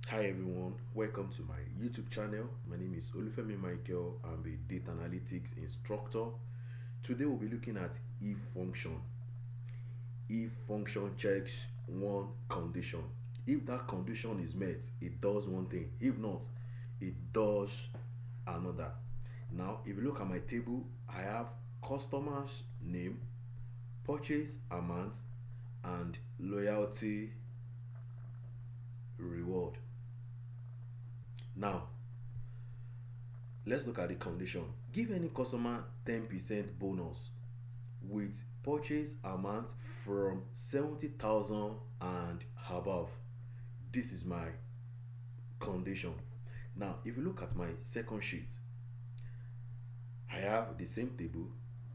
Hi everyone, welcome to my YouTube channel. My name is Olufemi Michael. I'm a data analytics instructor. Today we'll be looking at if function. If function checks one condition. If that condition is met, it does one thing. If not, it does another. Now, if you look at my table, I have customer's name, purchase amount, and loyalty reward. Now, let's look at the condition. Give any customer 10% bonus with purchase amount from 70,000 and above. This is my condition. Now, if you look at my second sheet, I have the same table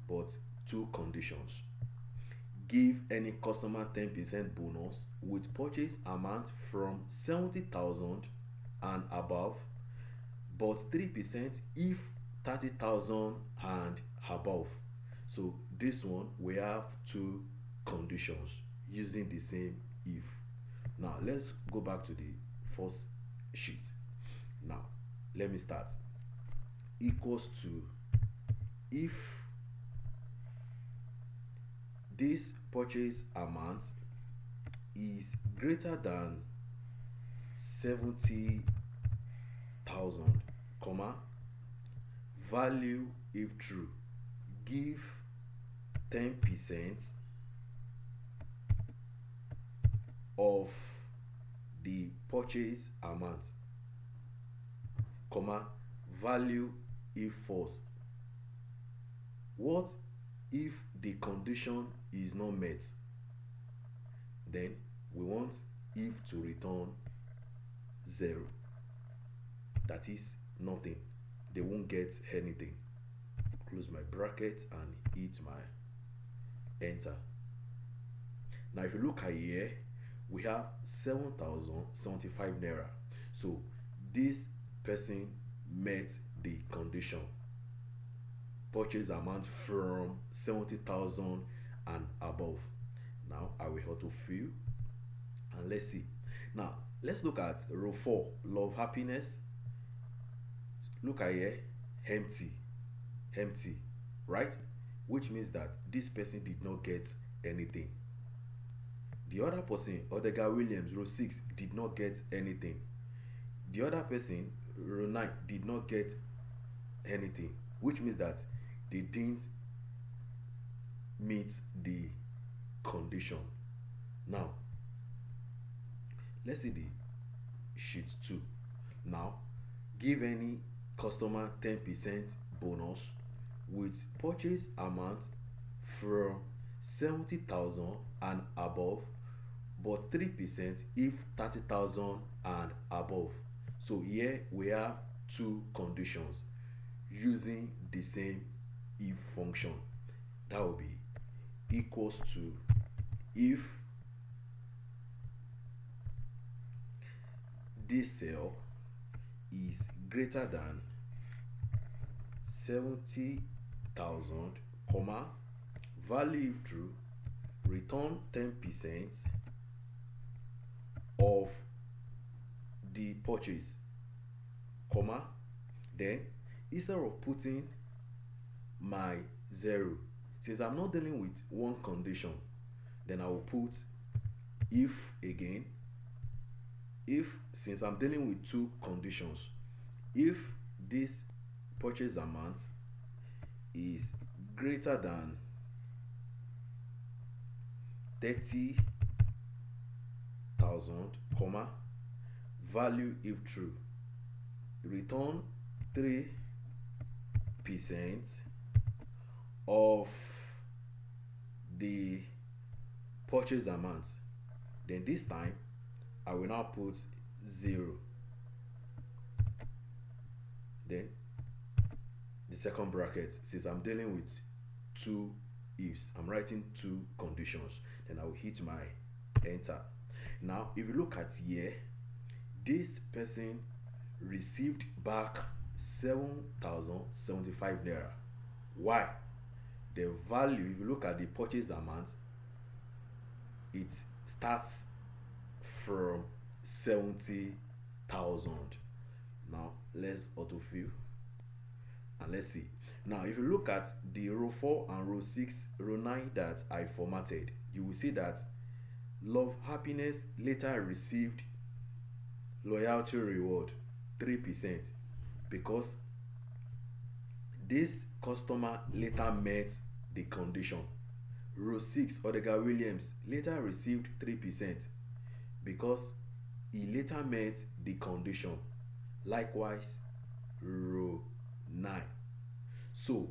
but two conditions. Give any customer 10% bonus with purchase amount from 70,000 and above, but 3% if 30,000 and above. So this one we have two conditions using the same if. Now let's go back to the first sheet. Now let me start. Equals to if this purchase amount is greater than 70,000, comma, value if true, give 10% of the purchase amount, comma, value if false. What if the condition is not met? Then we want if to return 0. That is nothing. They won't get anything. Close my bracket and hit my enter. Now if you look at here, we have 7,075 naira. So this person met the condition. Purchase amount from 70,000 and above. Now I will autofill and let's see. Now let's look at row 4, love happiness. Look at here, empty, empty, right? Which means that this person did not get anything. The other person, Odega Williams, row 6, did not get anything. The other person, row 9, did not get anything, which means that they didn't meet the condition. Now let's see the sheet 2. Now give any customer 10% bonus with purchase amount from 70,000 and above, but 3% if 30,000 and above. So here we have two conditions using the same if function. That will be equals to if this cell is greater than 70,000, comma, value if true, return 10% of the purchase, comma, then instead of putting my 0, since I'm not dealing with one condition, then I will put if again. If, since I'm dealing with two conditions, if this purchase amount is greater than 30,000, comma, value if true, return 3% of the purchase amount. Then this time I will now put 0. Then the second bracket, since I'm dealing with two ifs, I'm writing two conditions. Then I will hit my enter. Now if you look at here, this person received back 7,075 naira. Why? The value, if you look at the purchase amount, it starts from 70,000. thousand. Now let's autofill and let's see. Now if you look at the row 4 and row 6, row 9 that I formatted, you will see that love happiness later received loyalty reward 3% because this customer later met the condition. Row 6, Odega Williams later received 3% because he later met the condition. Likewise, row 9. So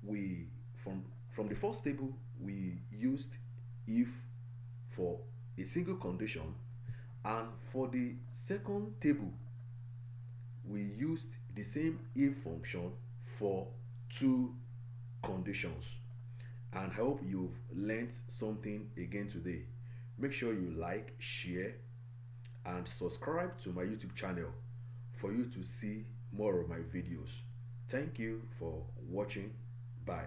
we from the first table we used if for a single condition, and for the second table we used the same if function for two conditions. And I hope you've learned something again today. Make sure you like, share, and subscribe to my YouTube channel for you to see more of my videos. Thank you for watching. Bye.